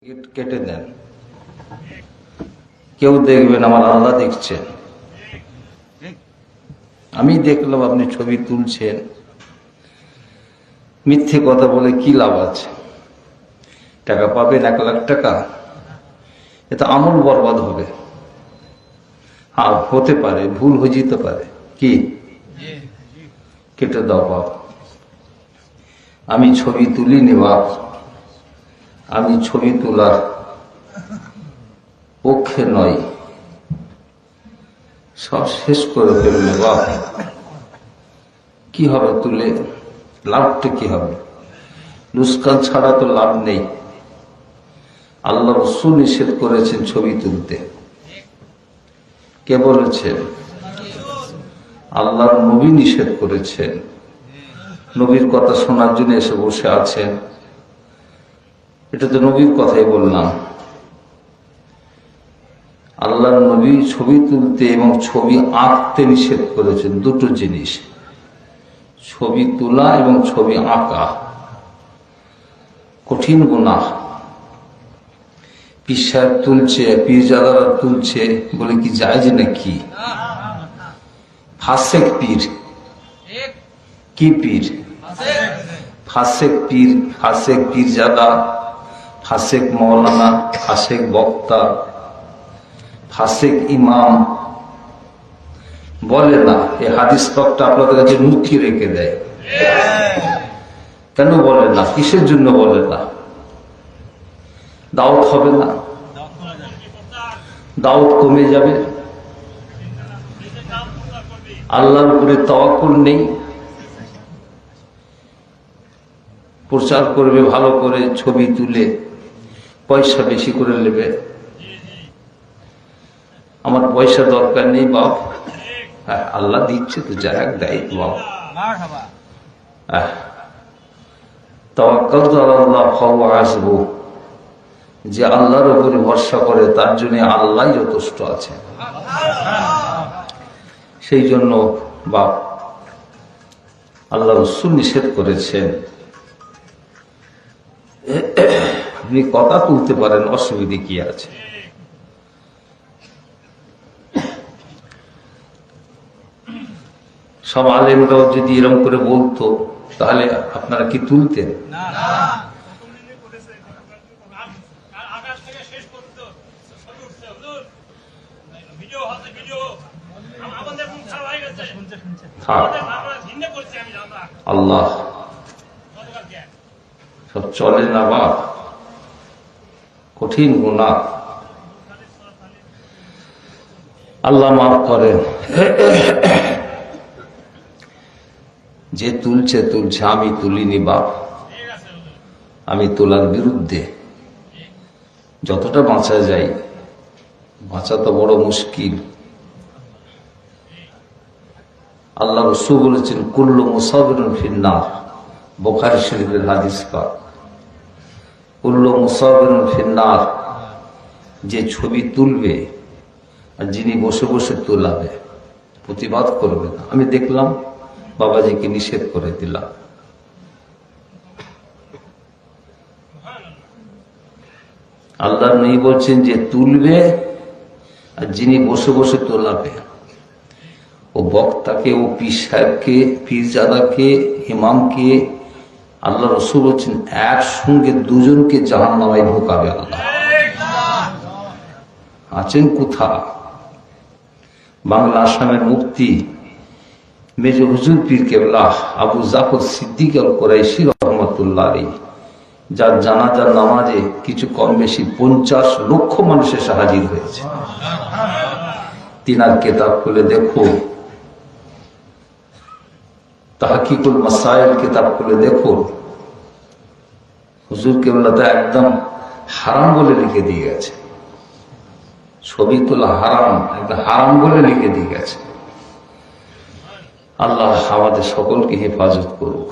কেটে দেন, কেউ দেখবেন আমার আল্লাহ দেখছেন। আমি দেখলাম আপনি ছবি তুলছেন, মিথ্যে কথা বলে কি লাভ আছে? টাকা পাবেন 1 লাখ টাকা, এটা আমল বরবাদ হবে। আর হতে পারে ভুল হয়ে যেতে পারে, কি কেটে দাও বাপ। আমি ছবি তুলিনি বাপ, আমি ছবি তোলার পক্ষে নয়। সব শেষ করে ফেললে বাপ, কি হবে তুলে? লাভটা কি হবে? লুস্কান ছাড়া তো লাভ নেই। আল্লাহ রাসূল নিষেধ করেছেন ছবি তুলতে। কে বলেছেন? আল্লাহর নবী নিষেধ করেছেন। নবীর কথা শোনার জন্য এসে বসে আছেন, এটা তো নবীর কথাই বললাম। আল্লাহর নবী ছবি তুলতে এবং ছবি আঁকতে নিষেধ করেছেন। দুটো জিনিস, ছবি তোলা এবং ছবি আঁকা কঠিন গুনাহ। পীর সাহেব তুলছে, পীরজাদারা তুলছে বলে কি জায়েজ নাকি? ফাসেক পীর, কি পীর? ফাসেক পীর, ফাসেক পীরজাদা, ফাসেক মৌলানা, ফাসেক বক্তা, ফাসেক ইমাম বলে না। এই হাদিস পাকটা আপনাদের কাছে লুকিয়ে রেখে দেয়। কেন বলে না? কিসের জন্য বলে না? দাওয়াত হবে না, দাওয়াত কমে যাবে, আল্লাহর উপরে তাওয়াক্কুল নেই, প্রচার করবে ভালো করে, ছবি তুলে পয়সা বেশি করে নেবে। আমার পয়সা দরকার নেই বাপ, হ্যাঁ আল্লাহ দিচ্ছে তো, যা এক দেয় বাপ। তাওয়াক্কালতু আলাল্লাহ ফাহুয়া হাসবু, যে আল্লাহর উপরে ভরসা করে তার জন্য আল্লাহই যথেষ্ট আছে। সেই জন্য বাপ আল্লাহ রাসূল নিষেধ করেছেন। আপনি কথা তুলতে পারেন, অসুবিধা কি আছে? সব আলেমরাও যদি এরকম করে বলতো তাহলে আপনারা কি তুলতেন? আল্লাহ সব চলে না বাপ, কঠিন গুনাহ। আল্লাহ মাফ করেন। যে তুলছে তুলছে, আমি তুলিনি বাপ, আমি তোলার বিরুদ্ধে। যতটা বাঁচা যায়, বাঁচা তো বড় মুশকিল। আল্লাহ রাসূল বলেছেন কুল্লু মুসাবিরুন ফিন্নার, বুখারী শরীফের হাদিস পাক। কুল্লু মুসাবিরুন ফিন্নার, যে ছবি তুলবে আর যিনি বসে বসে তোলাবে, প্রতিবাদ করবে না। আমি দেখলাম বাবাজিকে নিষেধ করে দিলাম। আল্লাহ নবী বলছেন যে তুলবে আর যিনি বসে বসে তোলাবে, ও বক্তাকে, ও পীর সাহেবকে, পীরজাদাকে, ইমামকে, আল্লাহ রাসূল বলছেন একসঙ্গে দুজনকে জাহান্নামে ঢোকাবে আল্লাহ। আছেন কোথা? বাংলা আসামের মুফতি মেজর হুজুর পীর কেবলা আবু জাফর সিদ্দিক আল কুরাইশি রহমাতুল্লাহ আলাইহি, যার জানাজার নামাজে কিছু কম বেশি 50 লক্ষ মানুষ এসে হাজির হয়েছে। তিনার কিতাব খুলে দেখো, তাহকিকুল মাসাইল কিতাব খুলে দেখো, হুজুর কেবলা তো একদম হারাম বলে লিখে দিয়ে গেছে। ছবি তোলা হারাম, একদম হারাম বলে লিখে দিয়ে গেছে। আল্লাহ আমাদের সকলকে হেফাজত করুক।